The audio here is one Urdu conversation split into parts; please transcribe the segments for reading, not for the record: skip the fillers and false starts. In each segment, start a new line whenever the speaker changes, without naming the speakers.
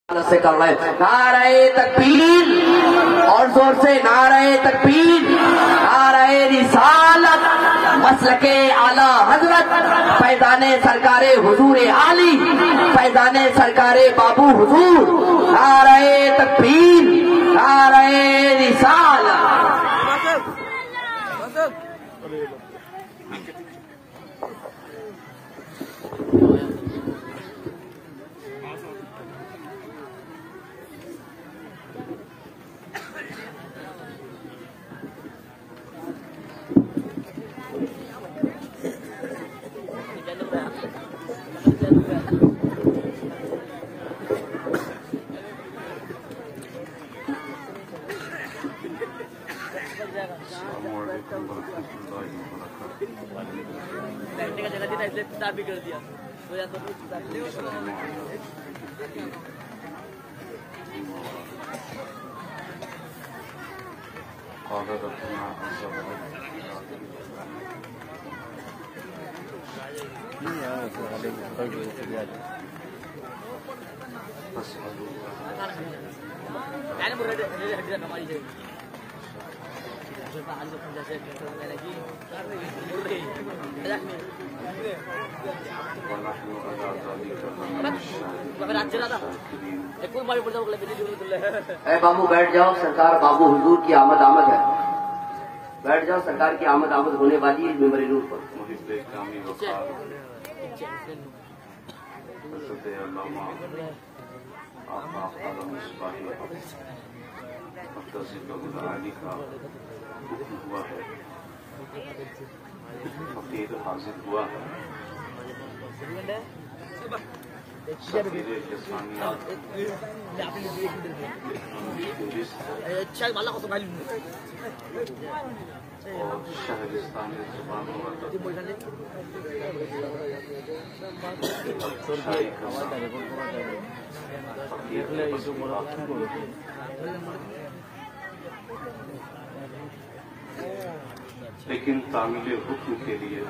سے کر رہے ہیں نعرہ تکبیر اور زور سے نعرہ تکبیر، نعرہ رسالت، مسلک اعلی حضرت فیضان سرکار حضور عالی، فیضان سرکار بابو حضور، نعرہ تکبیر، نعرہ رسالت۔
بھی کر دیا
اے بابو بیٹھ جاؤ، سرکار بابو حضور کی آمد آمد ہے، بیٹھ جاؤ، سرکار کی آمد آمد ہونے والی ہے ممبر نور پر۔
فقیر حاضر ہوا ہے، اور شہرستان زبانوں لیکن تعمیل حکم کے لیے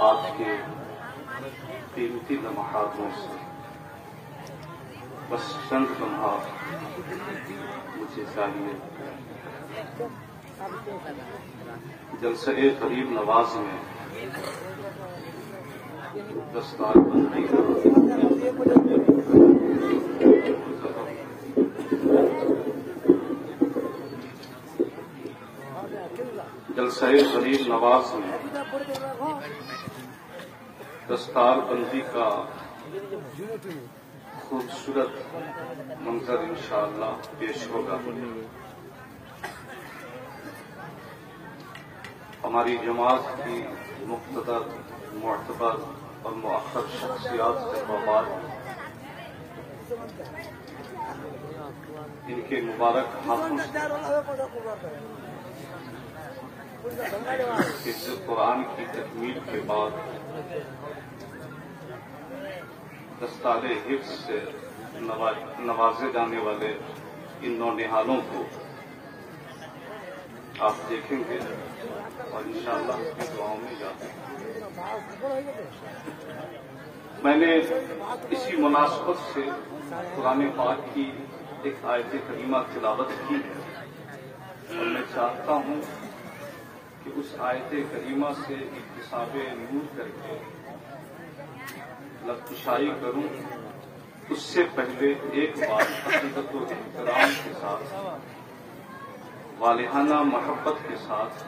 آپ کے قیمتی لمحاتوں سے بس چند لمحات مجھے چاہیے۔ جلسہ غریب نواز میں دستار بندی جلسہ غریب نواز میں دستار بندی کا خوبصورت منظر انشاءاللہ پیش ہوگا۔ ہماری جماعت کی مقتدر، معتبر اور مؤخر شخصیات سے بعد ان کے مبارک ہاتھوں سے قرآن کی تکمیل کے بعد دستار حفظ سے نوازے جانے والے ان نونہالوں کو آپ دیکھیں گے اور انشاءاللہ اس کی دعاؤں میں جاتے ہیں۔ میں نے اسی مناسبت سے قرآن پاک کی ایک آیت کریمہ تلاوت کی ہے اور میں چاہتا ہوں کہ اس آیت کریمہ سے اکتساب نور کر کے لفظ کروں۔ اس سے پہلے ایک بات عقیدت و احترام کے ساتھ، والہانہ محبت کے ساتھ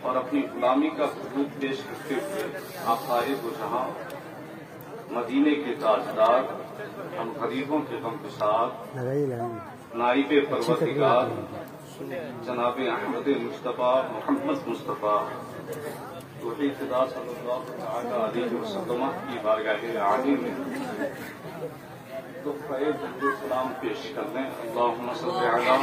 اور اپنی غلامی کا ثبوت پیش کرتے ہوئے آقائے دو جہاں، مدینے کے تاجدار، ہم غریبوں کے غم کے ساتھ، نائب پروردگار جناب احمد مصطفیٰ محمد مصطفیٰ وحی خدا صلی اللہ تعالی علیہ وسلم کی بارگاہ عالی میں تو فیض السلام پیش کر لیں۔ اللہم صلی علی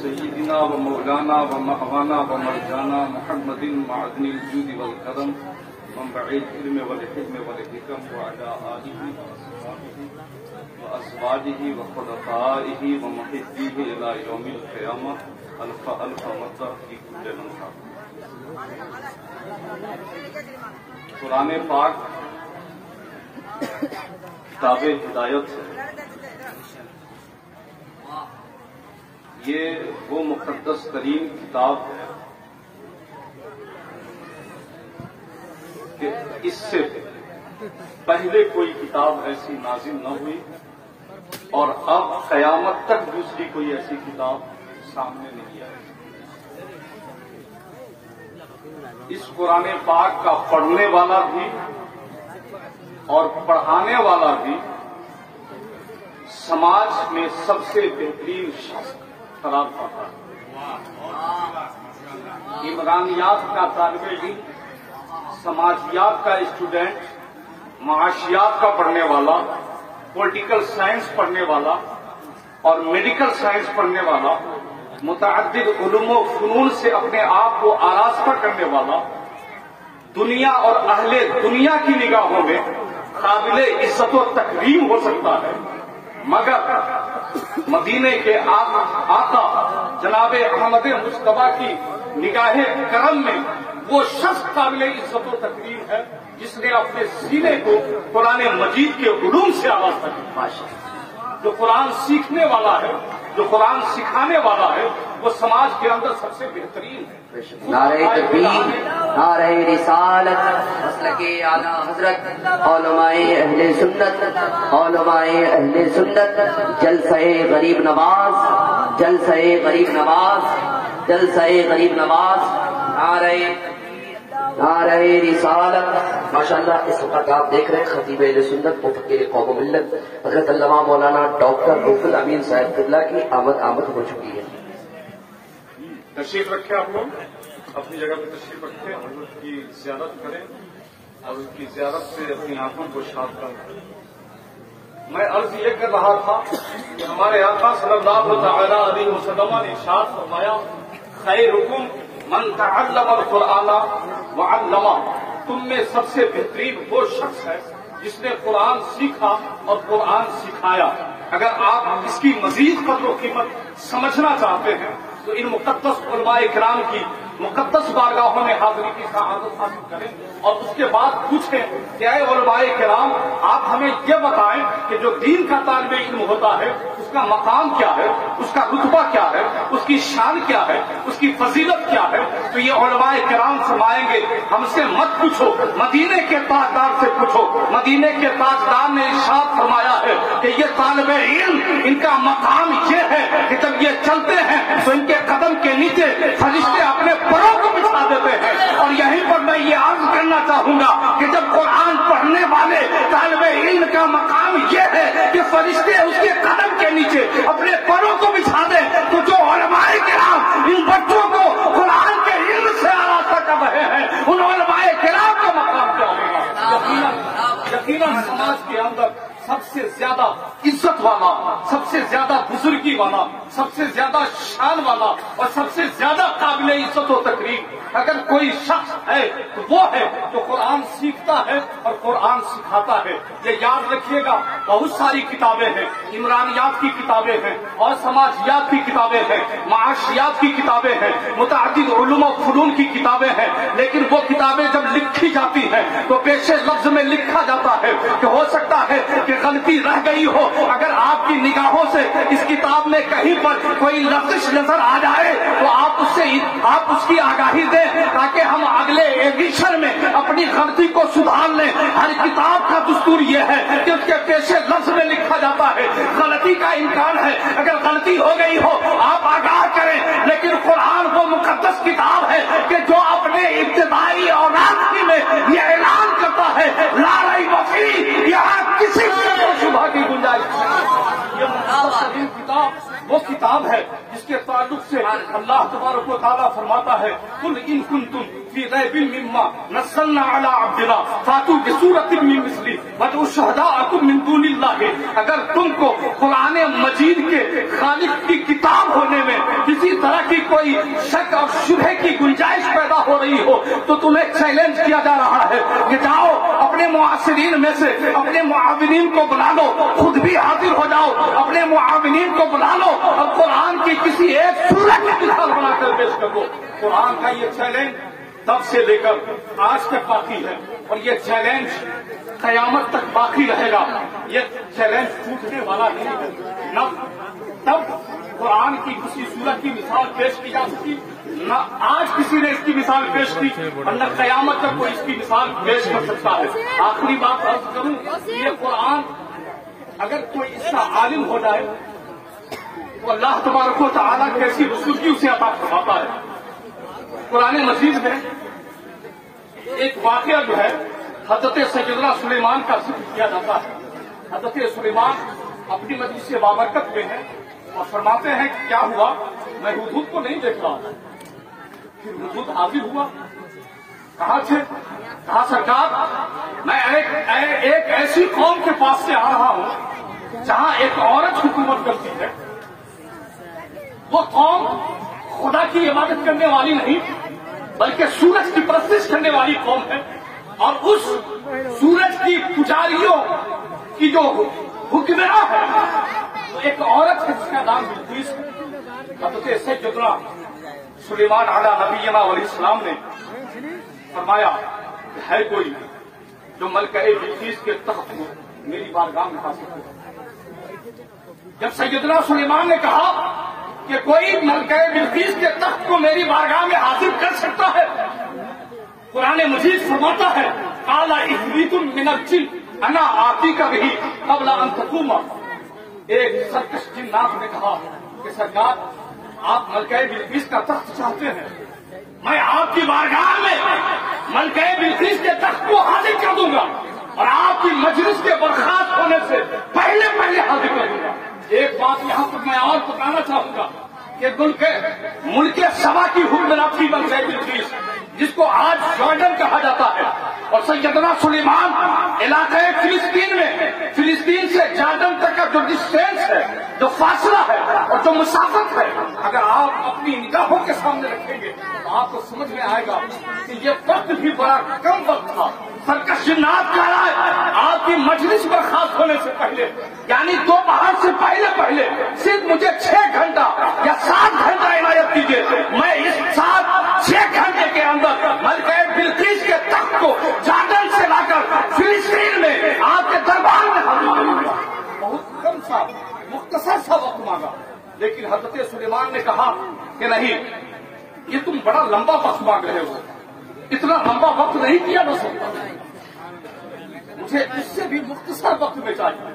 سیدنا و مولانا و مہوانا و مرجانا محمد معدن الجود والکرم منبع العلم والحکم والحکم وعلی آلہ وأزواجه وخلفائه ومحبيه إلى يوم القيامة ألف ألف مرة في كل لمحة۔ قرآن پاک کتاب ہدایت ہے. یہ وہ مقدس ترین کتاب ہے کہ اس سے پہلے کوئی کتاب ایسی نازل نہ ہوئی اور اب قیامت تک دوسری کوئی ایسی کتاب سامنے نہیں آئی. اس قرآن پاک کا پڑھنے والا بھی اور پڑھانے والا بھی سماج میں سب سے بہترین شخص قرار پاتا ہے. عمرانیات کا طالب علم، سماجیات کا اسٹوڈنٹ، معاشیات کا پڑھنے والا، پولیٹیکل سائنس پڑھنے والا اور میڈیکل سائنس پڑھنے والا، متعدد علوم و فنون سے اپنے آپ کو آراستہ کرنے والا، دنیا اور اہل دنیا کی نگاہوں میں قابل عزت و تکریم ہو سکتا ہے، مگر مدینے کے آقا جناب احمد مصطفیٰ کی نگاہ کرم میں وہ شخص قابل عزت و تکریم ہے جس نے اپنے سینے کو قرآن مجید کے علوم سے آراستہ کیا. جو قرآن سیکھنے والا ہے، جو قرآن سکھانے والا ہے، وہ سماج کے اندر سب سے بہترین ہے.
نعرہ تکبیر، نعرہ رسالت، مسلک اعلی حضرت علماء اہل سنت، علماء اہل سنت، جلسہ غریب نواز، جلسہ غریب نواز، جلسہ غریب نواز، نعرہ رسالت. ماشاءاللہ اس وقت آپ دیکھ رہے ہیں خطیب اہل سنت مفکر قوم و ملت حضرت علامہ مولانا ڈاکٹر روح الامین صاحب قبلہ کی آمد ہو چکی ہے.
تشریف رکھیں، آپ لوگ اپنی جگہ پہ تشریف رکھیں، حضرت کی زیارت کریں اور ان کی زیارت سے اپنی آنکھوں کو شاد کریں. میں عرض یہ کر رہا تھا کہ ہمارے آقا صلی اللہ تعالی علیہ وسلم نے ارشاد فرمایا، خیرکم من تعلم القرآن وعلمہ. تم میں سب سے بہترین وہ شخص ہے جس نے قرآن سیکھا اور قرآن سکھایا. اگر آپ اس کی مزید قدر و قیمت سمجھنا چاہتے ہیں تو ان مقدس علماء کرام کی مقدس بارگاہوں میں حاضری کی سعادت حاصل کریں اور اس کے بعد پوچھیں کہ اے علماء کرام، آپ ہمیں یہ بتائیں کہ جو دین کا طالب علم ہوتا ہے اس کا مقام کیا ہے، اس کا رتبہ کیا ہے، اس کی شان کیا ہے، اس کی فضیلت کیا ہے. تو یہ علماء کرام فرمائیں گے ہم سے مت پوچھو، مدینے کے تاجدار سے پوچھو. مدینے کے تاجدار نے ارشاد فرمایا ہے کہ یہ طالب علم، ان کا مقام یہ ہے کہ جب یہ چلتے ہیں تو ان کے قدم کے نیچے فرشتے اپنے پروں کو بچھا دیتے ہیں. اور یہیں پر میں یہ عرض کرنا چاہوں گا کہ جب قرآن پڑھنے والے طالب علم کا مقام یہ ہے کہ فرشتے اس کے قدم کے نیچے اپنے پروں کو بچھا دیں، تو جو علماء کرام ان بچوں کو قرآن کے علم سے آراستہ کر رہے ہیں ان علماء کرام کا مقام کیا ہوگا. یقیناً سماج کے اندر سب سے زیادہ عزت والا، سب سے زیادہ بزرگی والا، سب سے زیادہ شان والا اور سب سے زیادہ قابل عزت و تکریم اگر کوئی شخص ہے تو وہ ہے جو قرآن سیکھتا ہے اور قرآن سکھاتا ہے. یہ یاد رکھیے گا، بہت ساری کتابیں ہیں، عمرانیات کی کتابیں ہیں اور سماجیات کی کتابیں ہیں، معاشیات کی کتابیں ہیں، متعدد علوم و فنون کی کتابیں ہیں، لیکن وہ کتابیں جب لکھی جاتی ہیں تو پیش لفظ میں لکھا جاتا ہے کہ ہو سکتا ہے کہ غلطی رہ گئی ہو. اگر آپ کی نگاہوں سے اس کتاب میں کہیں پر کوئی لفظ نظر آ جائے تو آپ اس کی آگاہی دیں تاکہ ہم اگلے ایڈیشن میں اپنی غلطی کو سدھار لیں. ہر کتاب کا دستور یہ ہے کہ اس کے پیش لفظ میں لکھا جاتا ہے غلطی کا امکان ہے، اگر غلطی ہو گئی ہو آپ آگاہ کریں. لیکن قرآن وہ مقدس کتاب ہے کہ جو اپنے ابتدائی اور آخری میں یہ اعلان کرتا ہے لا ریب فیہ، یہاں کسی شبہ کی گنجائش نہیں. یہ مقدس کتاب وہ کتاب ہے جس کے تعلق سے اللہ تبارک و تعالیٰ فرماتا ہے قل ان کنتم فی ریب مما نزلنا علی عبدنا فاتوا بسورۃ من مثلہ وادعوا شہداءکم من دون اللہ. اگر تم کو قرآن مجید کے خالق کی کتاب ہونے میں کسی طرح کی کوئی شک اور شبہ کی گنجائش پیدا ہو رہی ہو تو تمہیں چیلنج کیا جا رہا ہے کہ جاؤ اپنے معاصرین میں سے اپنے معاونین کو بلا لو، خود بھی حاضر ہو جاؤ، اپنے معاونین کو بلا لو اور قرآن کی کسی ایک سورت کی مثال بنا کر پیش کر دو. قرآن کا یہ چیلنج تب سے لے کر آج تک باقی ہے، اور یہ چیلنج قیامت تک باقی رہے گا. یہ چیلنج ٹوٹنے والا نہیں ہے. نہ تب قرآن کی کسی سورت کی مثال پیش کی جا سکی، نہ آج کسی نے اس کی مثال پیش کی، اور نہ قیامت تک کوئی اس کی مثال پیش کر سکتا ہے. آخری بات عرض کروں، یہ قرآن اگر کوئی اس کا عالم ہو جائے تو اللہ تبارک و تعالیٰ کیسی رسوخی اسے عطا فرماتا ہے. قرآن مجید میں ایک واقعہ جو ہے حضرت سیدنا سلیمان کا ذکر کیا جاتا ہے. حضرت سلیمان اپنی مجلس سے بابرکت میں ہیں اور فرماتے ہیں کہ کیا ہوا، میں ہدہد کو نہیں دیکھ رہا. پھر ہدہد حاضر ہوا. کہاں تھے؟ کہا سرکار میں ایک ایسی قوم کے پاس سے آ رہا ہوں جہاں ایک عورت حکومت کرتی ہے. وہ قوم خدا کی عبادت کرنے والی نہیں بلکہ سورج کی پرستش کرنے والی قوم ہے، اور اس سورج کی پجاریوں کی جو حکمراں ہے وہ ایک عورت ہے جس کا نام بلقیس ہے. حضرت سیدنا سلیمان علیہ نبینا علیہ السلام نے فرمایا کہ ہے کوئی جو ملکہ بلقیس کے تخت کو میری بارگاہ میں حاصل کرے. جب سیدنا سلیمان نے کہا کہ کوئی ملکہ بلقیس کے تخت کو میری بارگاہ میں حاصل کر سکتا ہے، قرآن مجید فرماتا ہے قال عفریت من الجن انا آتیک بہ قبل ان تقوم. ایک سرکش جنات نے کہا کہ سرکار آپ ملکہ بلقیس کا تخت چاہتے ہیں، میں آپ کی بارگاہ میں ملکہ بلقیس کے تخت کو حاصل کر دوں گا اور آپ کی مجلس کے برخاست ہونے سے پہلے حاصل کر دوں گا. ایک بات یہاں پر میں اور بتانا چاہوں گا کہ ملک سبا کی حکمراں تھی ملکہ بلقیس، جس کو آج جارڈن کہا جاتا ہے، اور سیدنا سلیمان علاقہ فلسطین میں، فلسطین سے جارڈن تک کا جو ڈسٹینس ہے، جو فاصلہ ہے اور جو مسافت ہے، اگر آپ اپنی نگاہوں کے سامنے رکھیں گے تو آپ کو سمجھ میں آئے گا کہ یہ وقت بھی بڑا کم وقت تھا. سرکش جنات کہہ رہا ہے آپ کی مجلس برخاست ہونے سے پہلے، یعنی دوپہر سے پہلے صرف مجھے 6 گھنٹہ یا 7 گھنٹہ عنایت کیجیے، میں اس 6 گھنٹے کے اندر ملکہ بلقیس کے تخت کو جارڈن سے لا کر فلسطین میں آپ کے دربار میں حاضر کروں گا. بہت کم سا مختصر سا وقت مانگا، لیکن حضرت سلیمان نے کہا کہ نہیں، یہ تم بڑا لمبا وقت مانگ رہے ہو، اتنا لمبا وقت نہیں کیا جا سکتا، مجھے اس سے بھی مختصر وقت میں چاہیے.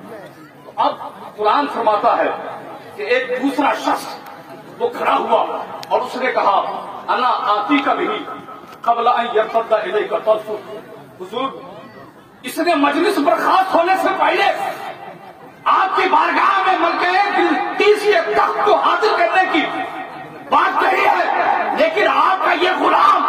تو اب قرآن فرماتا ہے کہ ایک دوسرا شخص وہ کھڑا ہوا اور اس نے کہا انا آتیک بہ قبل ان یرتد الیک طرفک. حضور اس نے مجلس برخاست ہونے سے پہلے آپ کی بارگاہ میں ملکہ بلقیس کے تخت کو حاصل کرنے کی بات کہی ہے، لیکن آپ کا یہ غلام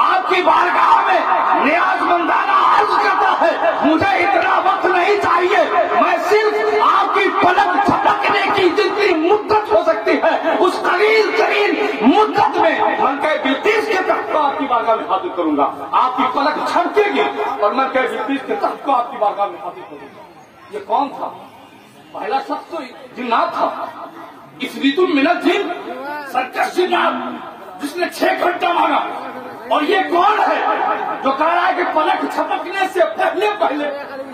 آپ کی بارگاہ میں نیاز مندانہ عرض کرتا ہے مجھے اتنا وقت نہیں چاہیے، میں صرف آپ کی پلک جھپکنے کی جتنی مدت ہو سکتی ہے اس قلیل ترین مدت میں ملکہ بلقیس کے تخت کو آپ کی بارگاہ میں حاضر کروں گا. آپ کی پلک جھپکے گی اور ملکہ بلقیس کے تخت کو آپ کی بارگاہ میں حاضر کروں گا. یہ کون تھا؟ پہلا شخص تو جنات تھا، عفریت من الجن، سرکش جنات جس نے 6 گھنٹہ مانگا. اور یہ کون ہے جو کہہ رہا ہے کہ پلک چھپکنے سے پہلے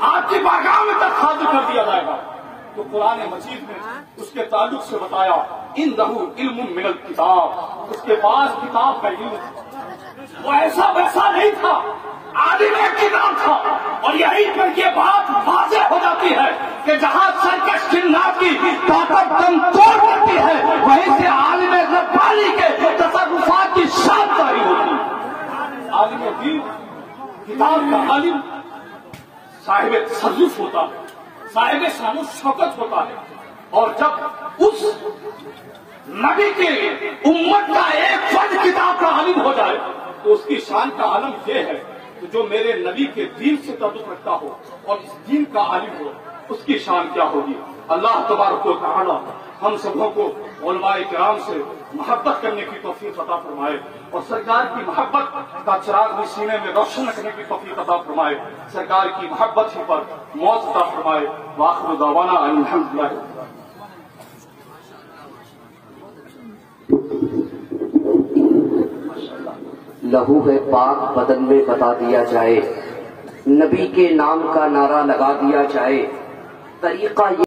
آپ کی بارگاہ میں تک حاضر کر دیا جائے گا؟ تو قرآن مجید نے اس کے تعلق سے بتایا انہ علم من الکتاب، اس کے پاس کتاب کا علم تھا. وہ ایسا ویسا نہیں تھا، عالم کتاب تھا. اور یہیں پر یہ بات واضح ہو جاتی ہے کہ جہاں سرکش جنات کی طاقت دم توڑ کرتی ہے وہیں سے عالم ربانی کے تصرفات کی شان ظاہر ہوتی ہے. عالم دین، کتاب کا عالم صاحب تصرف ہوتا ہے، صاحب شان و شوکت ہوتا ہے. اور جب اس نبی کے امت کا ایک فرد کتاب کا عالم ہو جائے تو اس کی شان کا عالم یہ ہے کہ جو میرے نبی کے دین سے تعلق رکھتا ہو اور اس دین کا عالم ہو اس کی شان کیا ہوگی. اللہ تبارک و تعالی ہم سبوں کو علماء کرام سے محبت کرنے کی توفیق عطا فرمائے اور سرکار کی محبت کا چراغ بھی سینے میں روشن رکھنے کی توفیق عطا فرمائے. سرکار کی محبت ہی پر موت عطا فرمائے. وآخر دعوانا ان الحمدللہ.
لہو ہے پاک بدن میں بتا دیا جائے، نبی کے نام کا نعرہ لگا دیا جائے، طریقہ